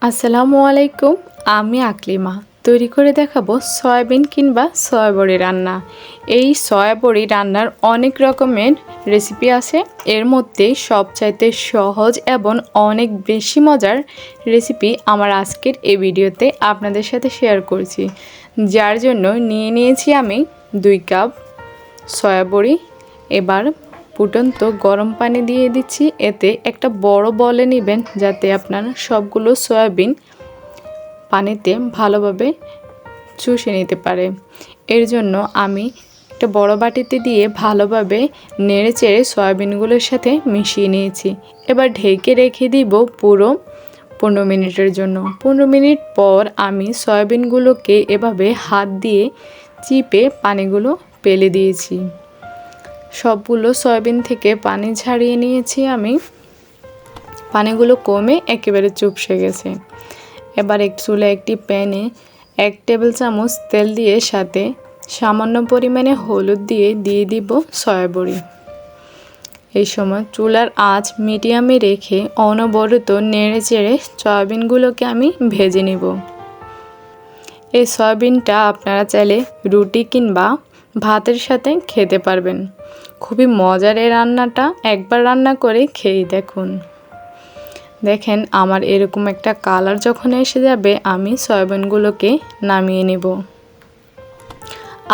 আসসালামু আলাইকুম। আমি আকলিমা তৈরি করে দেখাবো সয়াবিন কিংবা সয়াবড়ি রান্না। এই সয়াবড়ি রান্নার অনেক রকমের রেসিপি আছে, এর মধ্যে সবচাইতে সহজ এবং অনেক বেশি মজার রেসিপি আমার আজকের এই ভিডিওতে আপনাদের সাথে শেয়ার করছি। যার জন্য নিয়ে নিয়েছি আমি 2 কাপ সয়াবড়ি। এবার ফুটন্ত গরম পানি দিয়ে দিচ্ছি, এতে একটা বড় বলে নেবেন যাতে আপনার সবগুলো সয়াবিন পানিতে ভালোভাবে চুষে নিতে পারে। এর জন্য আমি একটা বড় বাটিতে দিয়ে ভালোভাবে নেড়েচেড়ে সয়াবিনগুলোর সাথে মিশিয়ে নিয়েছি। এবার ঢেকে রেখে দিব পুরো 15 মিনিটের জন্য। 15 মিনিট পর আমি সয়াবিনগুলোকে এভাবে হাত দিয়ে চিপে পানিগুলো ফেলে দিয়েছি। সবগুলো সয়াবিন থেকে পানি ঝারিয়ে নিয়েছি আমি। পানিগুলো কমে একেবারে চুপসে গেছে। এবার চুলায় একটি প্যানে 1 টেবিল চামচ তেল দিয়ে সাথে সামান্য পরিমাণে হলুদ দিয়ে দিব সয়াবড়ি। এই সময় চুলার আঁচ মিডিয়ামে রেখে অনবরত নেড়েচেড়ে সয়াবিনগুলোকে আমি ভেজে নেব। এই সয়াবিনটা আপনারা চাইলে রুটি কিংবা ভাতের সাথে খেতে পারবেন। খুবই মজার এই রান্নাটা, একবার রান্না করে খেয়ে দেখেন আমার এরকম একটা কালার যখন এসে যাবে আমি সয়াবিনগুলোকে নামিয়ে নেব।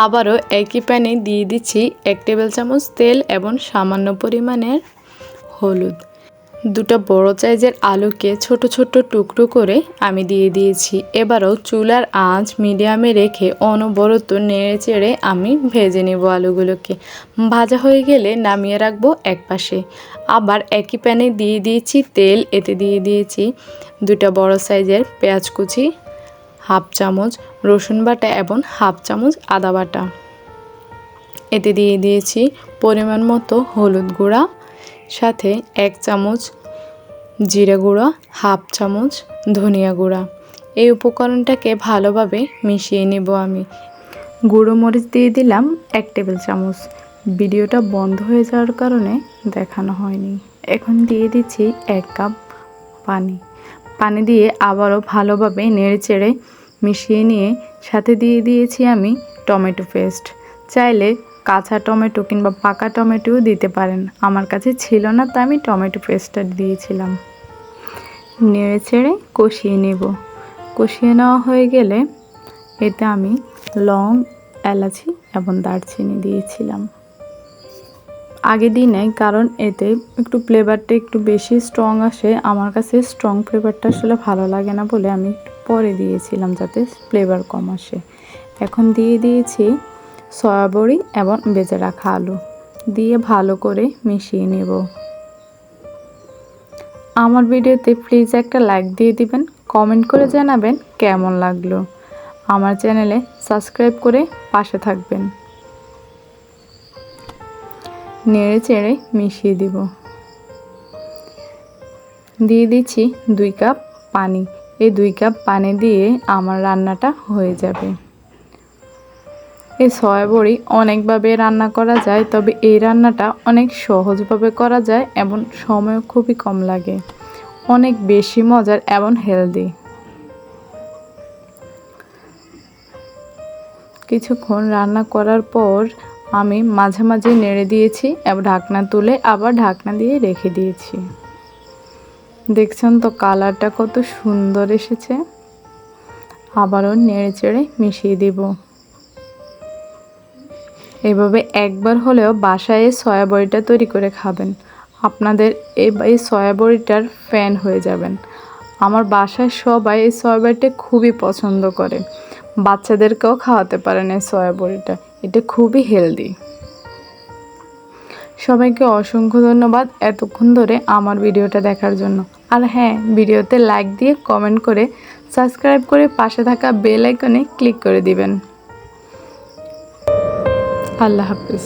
আবারও একই প্যানে দিয়ে দিচ্ছি 1 টেবিল চামচ তেল এবং সামান্য পরিমাণের হলুদ। 2টা বড় সাইজের আলুকে ছোট ছোট টুকরো করে আমি দিয়ে দিয়েছি। এবারও চুলার আঁচ মিডিয়ামে রেখে অনবরত নেড়েচেড়ে আমি ভেজে নেব আলুগুলোকে। ভাজা হয়ে গেলে নামিয়ে রাখবো একপাশে। আবার একই প্যানে দিয়ে দিয়েছি তেল, এতে দিয়ে দিয়েছি 2টা বড় সাইজের পেঁয়াজ কুচি, 1/2 চামচ রসুন বাটা এবং 1/2 চামচ আদা বাটা। এতে দিয়ে দিয়েছি পরিমাণ মতো হলুদ গুঁড়া, সাথে 1 চামচ জিরা গুঁড়া, 1/2 চামচ ধনিয়া গুঁড়া। এই উপকরণটাকে ভালোভাবে মিশিয়ে নেব আমি। গুঁড়ো মরিচ দিয়ে দিলাম 1 টেবিল চামচ। ভিডিওটা বন্ধ হয়ে যাওয়ার কারণে দেখানো হয়নি। এখন দিয়ে দিচ্ছি 1 কাপ পানি। পানি দিয়ে আবারও ভালোভাবে নেড়েচেড়ে মিশিয়ে নিয়ে সাথে দিয়ে দিয়েছি আমি টমেটো পেস্ট। চাইলে কাঁচা টমেটো কিংবা পাকা টমেটোও দিতে পারেন, আমার কাছে ছিল না তাই আমি টমেটো পেস্টটা দিয়েছিলাম। নেড়েচেড়ে কষিয়ে নেব। কষিয়ে নেওয়া হয়ে গেলে এতে আমি লং, এলাচি এবং দারচিনি দিয়েছিলাম। আগে দিই নাই কারণ এতে একটু ফ্লেভারটা একটু বেশি স্ট্রং আসে। আমার কাছে স্ট্রং ফ্লেভারটা আসলে ভালো লাগে না বলে আমি পরে দিয়েছিলাম যাতে ফ্লেভার কম আসে। এখন দিয়ে দিয়েছি সয়াবড়ি এবং ভেজে রাখা আলু দিয়ে ভালো করে মিশিয়ে নেব। আমার ভিডিওতে প্লিজ একটা লাইক দিয়ে দিবেন, কমেন্ট করে জানাবেন কেমন লাগলো। আমার চ্যানেলে সাবস্ক্রাইব করে পাশে থাকবেন। নেড়ে চেড়ে মিশিয়ে দিব। দিয়ে দিচ্ছি 2 কাপ পানি। এই 2 কাপ পানি দিয়ে আমার রান্নাটা হয়ে যাবে। এই সয়াবড়ি অনেকভাবে রান্না করা যায়, তবে এই রান্নাটা অনেক সহজভাবে করা যায় এবং সময় খুবই কম লাগে। অনেক বেশি মজার এবং হেলদি। কিছুক্ষণ রান্না করার পর আমি মাঝে মাঝে নেড়ে দিয়েছি এবং ঢাকনা তুলে আবার ঢাকনা দিয়ে রেখে দিয়েছি। দেখছেন তো কালারটা কত সুন্দর এসেছে। আবারও নেড়ে চেড়ে মিশিয়ে দিব। এভাবে একবার হলেও বাসায় সয়াবড়িটা তৈরি করে খাবেন, আপনাদের এই সয়াবড়িটার ফ্যান হয়ে যাবেন। আমার বাসায় সবাই এই সয়াবড়িটা খুবই পছন্দ করে। বাচ্চাদেরকেও খাওয়াতে পারেন এই সয়াবড়িটা, এটা খুবই হেলদি। সবাইকে অসংখ্য ধন্যবাদ এতক্ষণ ধরে আমার ভিডিওটা দেখার জন্য। আর হ্যাঁ, ভিডিওতে লাইক দিয়ে কমেন্ট করে সাবস্ক্রাইব করে পাশে থাকা বেল আইকনে ক্লিক করে দিবেন। আল্লাহ হাফেজ।